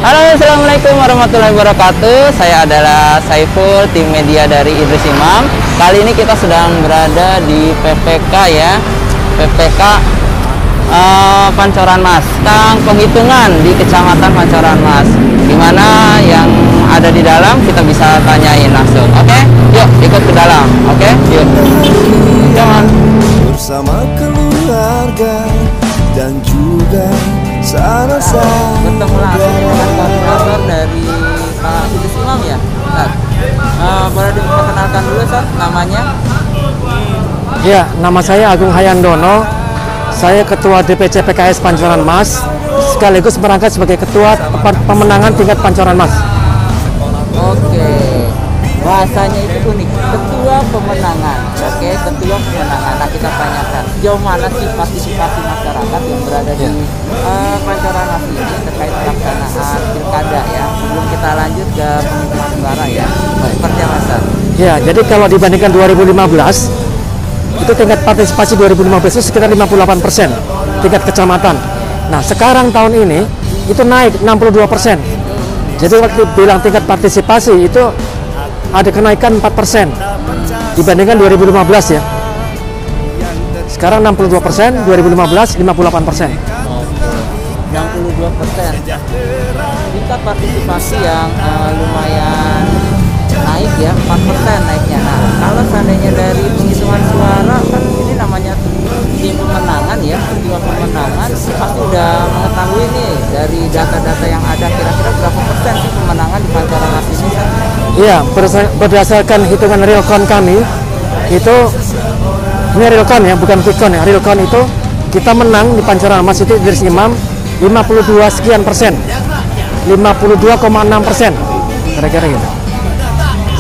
Halo, assalamualaikum warahmatullahi wabarakatuh. Saya adalah Saiful, tim media dari Idris Imam. Kali ini kita sedang berada di PPK ya, PPK Pancoran Mas, tentang penghitungan di Kecamatan Pancoran Mas. Dimana yang ada di dalam kita bisa tanyain langsung. Oke, yuk ikut ke dalam. Oke, yuk. Jangan. Bersama keluarga dan juga saudara-saudara. Bertemu langsung dengan koordinator dari Pak Idris Imam ya, Sat. Boleh diperkenalkan dulu, Sat, namanya? Ya, nama saya Agung Hayandono. Saya Ketua DPC PKS Pancoran Mas, sekaligus merangkap sebagai Ketua Pemenangan Tingkat Pancoran Mas. Oke, bahasanya itu unik, Ketua Pemenangan. Oke, Ketua Pemenangan. Nah, kita tanyakan, sejauh mana sih partisipasi masyarakat yang berada di Pancoran Mas ini terkait pelaksanaan pilkada ya? Sebelum kita lanjut ke penghitungan suara ya, seperti apa, Sat? Ya, jadi kalau dibandingkan 2015, itu tingkat partisipasi 2015 itu sekitar 58% tingkat kecamatan. Nah, sekarang tahun ini itu naik 62%. Jadi waktu bilang tingkat partisipasi itu ada kenaikan 4% dibandingkan 2015 ya. Sekarang 62%, 2015 58%. 62%. Tingkat partisipasi yang lumayan naik ya, 4% naiknya. Nah, kalau seandainya dari penghitungan suara kan ini namanya tim pemenangan ya, ketua pemenangan pasti udah mengetahui nih dari data-data yang ada kira-kira berapa persen sih pemenangan di Pancoran Mas ini, Sat? Iya, berdasarkan hitungan realcon kami itu, ini realcon ya, bukan quickcon ya. Realcon itu kita menang di Pancoran Mas itu Idris Imam 52 sekian persen, 52,6%, kira-kira gitu.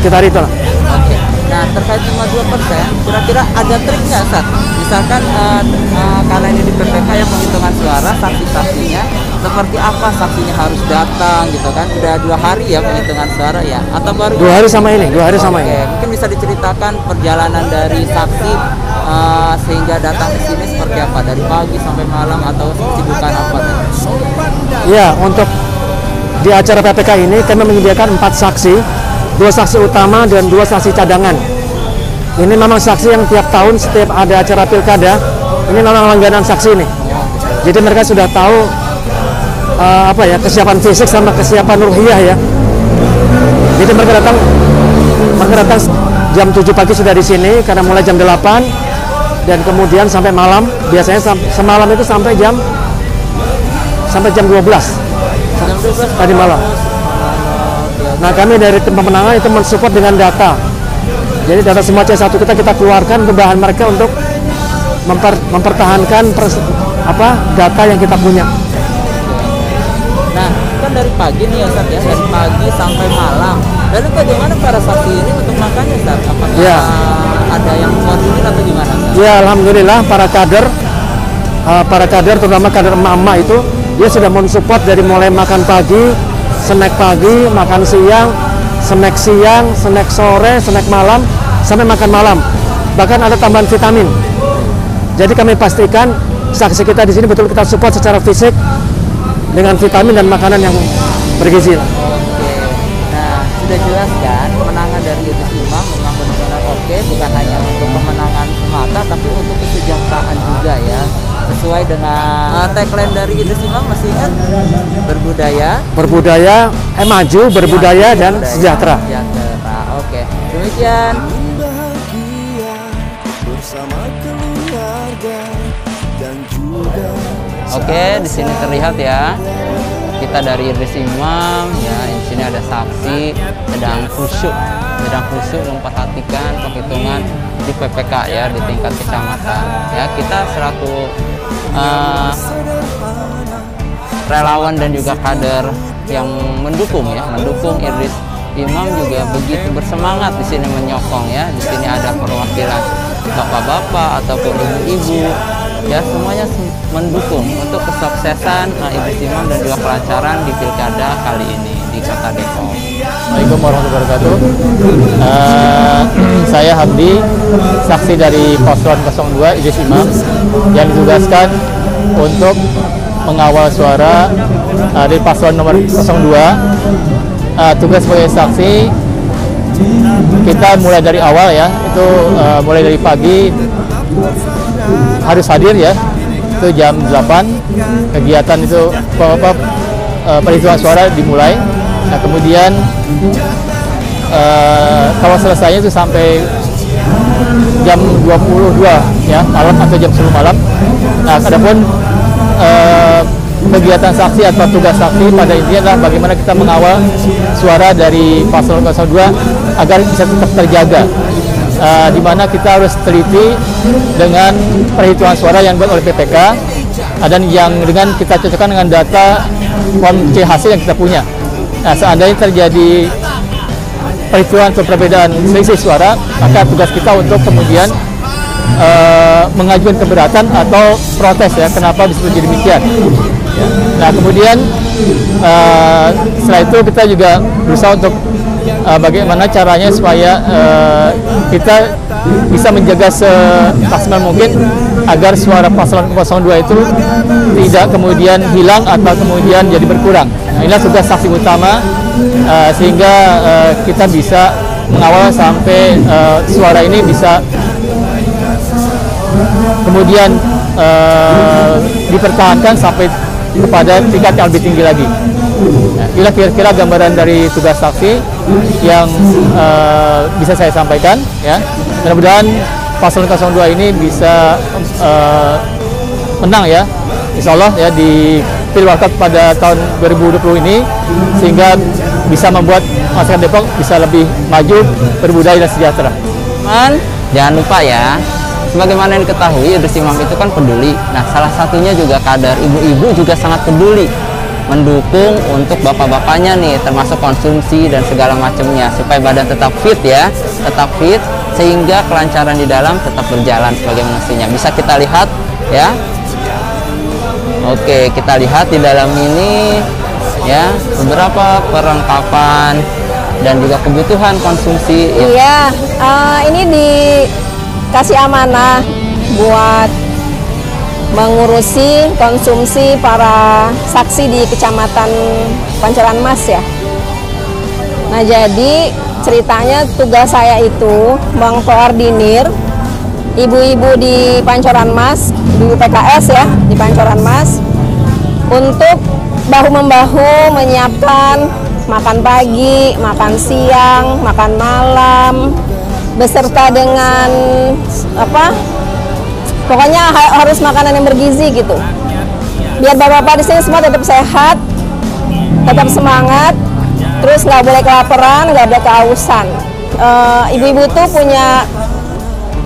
Sekitar itu lah. Oke. Nah, terkait 52%, kira-kira ada triknya, Sat? Misalkan karena ini di PPK yang penghitungan suara, saksi-saksinya seperti apa saksinya harus datang gitu kan? Udah 2 hari ya penghitungan suara ya? Atau baru 2 hari sama ini, 2 hari sama Oke, ini. mungkin bisa diceritakan perjalanan dari saksi sehingga datang ke sini seperti apa? Dari pagi sampai malam atau kesibukan apa? Ya, untuk di acara PPK ini kami menyediakan 4 saksi, 2 saksi utama dan 2 saksi cadangan. Ini memang saksi yang tiap tahun setiap ada acara pilkada, ini memang langganan saksi nih. Jadi mereka sudah tahu kesiapan fisik sama kesiapan ruhiyah ya. Jadi mereka datang jam 7 pagi sudah di sini karena mulai jam 8 dan kemudian sampai malam. Biasanya semalam itu sampai jam 12 tadi malam. Nah, kami dari tim pemenangan itu mensupport dengan data. Jadi data semua C1 kita keluarkan ke bahan mereka untuk mempertahankan data yang kita punya. Nah, kan dari pagi nih ya, Sat ya, dari pagi sampai malam. Lalu bagaimana para saksi ini untuk makannya, Sat? Apakah Ya, ada yang koordinir atau gimana, Sat? ya, alhamdulillah para kader terutama kader emak-emak itu dia sudah mensupport dari mulai makan pagi, snack pagi, makan siang, snack sore, snack malam, sampai makan malam. Bahkan ada tambahan vitamin. Jadi kami pastikan saksi kita di sini betul kita support secara fisik dengan vitamin dan makanan yang bergizi. Oke. Nah, sudah jelas kan kemenangan dari Idris Imam memang benar-benar oke, bukan hanya untuk kemenangan semata tapi untuk kesejahteraan juga ya. Sesuai dengan tagline dari Idris Imam, masih ingat? Maju, berbudaya dan sejahtera. Oke, demikian. Oke, di sini terlihat ya, kita dari Idris Imam ya. Di sini ada saksi sedang khusyuk memperhatikan penghitungan di PPK ya, di tingkat kecamatan ya. Kita selaku relawan dan juga kader yang mendukung Idris Imam juga begitu bersemangat di sini menyokong ya. Di sini ada perwakilan bapak-bapak ataupun ibu-ibu ya, semuanya mendukung untuk kesuksesan Idris Imam dan juga kelancaran di pilkada kali ini di Kota Depok. Assalamualaikum warahmatullahi wabarakatuh. Saya Hamdi, saksi dari Paslon 02 Idris Imam yang ditugaskan untuk mengawal suara dari paslon nomor 02. Tugas sebagai saksi kita mulai dari awal ya, itu mulai dari pagi harus hadir ya, itu jam 8 kegiatan itu perhitungan suara dimulai. Nah kemudian kalau selesainya itu sampai jam 22 ya malam atau jam 10 malam. Nah adapun kegiatan saksi atau tugas saksi pada intinya adalah bagaimana kita mengawal suara dari paslon 02 agar bisa tetap terjaga, di mana kita harus teliti dengan perhitungan suara yang dibuat oleh PPK dan yang dengan kita cocokkan dengan data form C hasil yang kita punya. Nah seandainya terjadi perhitungan atau perbedaan selisih suara, maka tugas kita untuk kemudian mengajukan keberatan atau protes ya, kenapa bisa terjadi demikian. Nah kemudian setelah itu kita juga berusaha untuk bagaimana caranya supaya kita bisa menjaga semaksimal mungkin agar suara paslon 02 itu tidak kemudian hilang atau kemudian jadi berkurang. Nah, inilah tugas saksi utama sehingga kita bisa mengawal sampai suara ini bisa kemudian dipertahankan sampai kepada tingkat yang lebih tinggi lagi. Nah, inilah kira-kira gambaran dari tugas saksi yang bisa saya sampaikan ya. Mudah-mudahan paslon 02 ini bisa menang ya, insya Allah ya di Pilwakot pada tahun 2020 ini, sehingga bisa membuat masyarakat Depok bisa lebih maju, berbudaya dan sejahtera. Jangan lupa ya, sebagaimana yang diketahui Idris Imam itu kan peduli. Nah salah satunya juga kader ibu-ibu juga sangat peduli, mendukung untuk bapak-bapaknya nih, termasuk konsumsi dan segala macamnya, supaya badan tetap fit ya, tetap fit, sehingga kelancaran di dalam tetap berjalan sebagaimana mestinya. Bisa kita lihat ya. Oke, kita lihat di dalam ini ya beberapa perlengkapan dan juga kebutuhan konsumsi. Iya, ini dikasih amanah buat mengurusi konsumsi para saksi di Kecamatan Pancoran Mas ya. Nah jadi ceritanya tugas saya itu mengkoordinir ibu-ibu di Pancoran Mas, ibu PKS ya di Pancoran Mas, untuk bahu-membahu menyiapkan makan pagi, makan siang, makan malam, beserta dengan pokoknya harus makanan yang bergizi gitu. Biar bapak-bapak di sini semua tetap sehat, tetap semangat, terus nggak boleh kelaparan, nggak boleh kehausan. Ibu-ibu tuh punya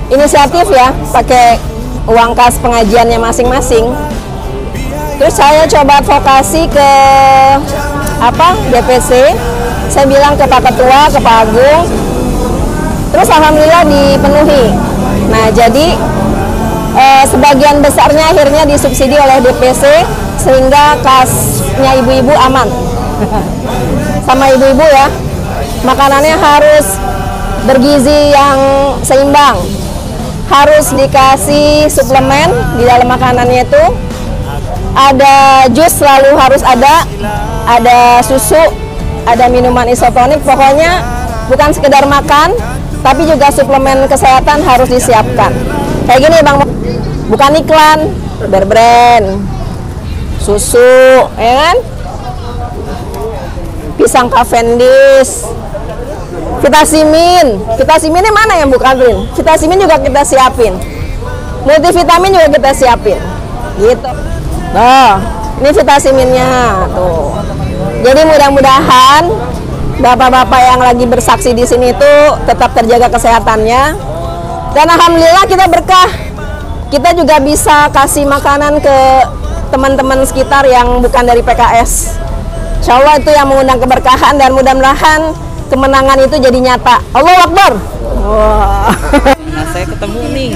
inisiatif ya, pakai uang kas pengajiannya masing-masing. Terus saya coba advokasi ke DPC, saya bilang ke Pak Ketua, ke Pak Agung, terus alhamdulillah dipenuhi. Nah jadi sebagian besarnya akhirnya disubsidi oleh DPC sehingga kasnya ibu-ibu aman. Sama ibu-ibu ya, makanannya harus bergizi yang seimbang, harus dikasih suplemen di dalam makanannya itu. Ada jus selalu harus ada susu, ada minuman isotonik, pokoknya bukan sekedar makan, tapi juga suplemen kesehatan harus disiapkan. Kayak gini Bang, bukan iklan, berbrand, susu, ya kan? Pisang Cavendish, Vitasiminnya mana yang bukan Rin? Vitasimin juga kita siapin, multivitamin juga kita siapin, gitu. Nah, ini vitasiminnya tuh. Jadi mudah-mudahan bapak-bapak yang lagi bersaksi di sini tuh tetap terjaga kesehatannya. Dan alhamdulillah kita berkah. Kita juga bisa kasih makanan ke teman-teman sekitar yang bukan dari PKS. Insya Allah itu yang mengundang keberkahan dan mudah-mudahan kemenangan itu jadi nyata. Allahu Akbar. Wow. Nah saya ketemu nih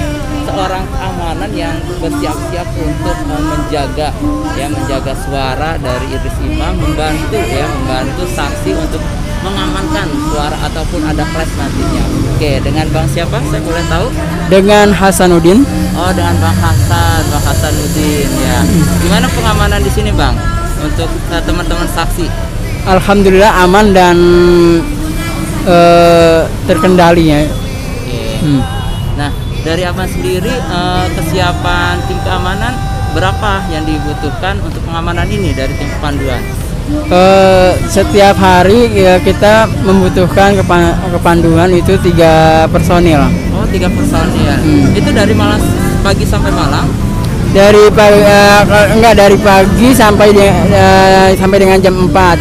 seorang keamanan yang bersiap-siap untuk menjaga suara dari Idris Imam, membantu saksi untuk mengamankan suara ataupun ada flash nantinya. Oke, dengan Bang siapa? Saya boleh tahu? Dengan Hasanuddin. Oh, dengan Bang Hasanuddin ya. Gimana pengamanan di sini, Bang? Untuk teman-teman saksi. Alhamdulillah aman dan terkendali ya. Oke. Nah, dari Abang sendiri kesiapan tim keamanan berapa yang dibutuhkan untuk pengamanan ini dari tim kepanduan? Setiap hari ya, kita membutuhkan kepanduan itu 3 personil. Oh, 3 personil. Itu dari malam pagi sampai malam? Dari pagi, dari pagi sampai sampai dengan jam 4.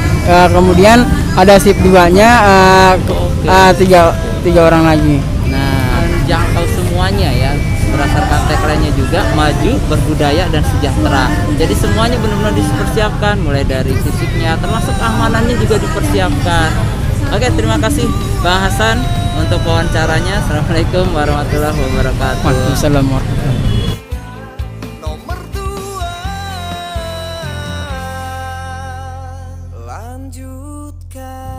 Kemudian ada shift 2-nya, tiga orang lagi. Nah, jangkau semuanya ya, berdasarkan tagline-nya juga maju, berbudaya dan sejahtera. Jadi semuanya benar-benar dipersiapkan, mulai dari fisiknya termasuk keamanannya juga dipersiapkan. Oke, terima kasih Bang Hasan untuk wawancaranya. Assalamualaikum warahmatullahi wabarakatuh. Waalaikumsalam warahmatullahi wabarakatuh. Nomor 2, lanjutkan.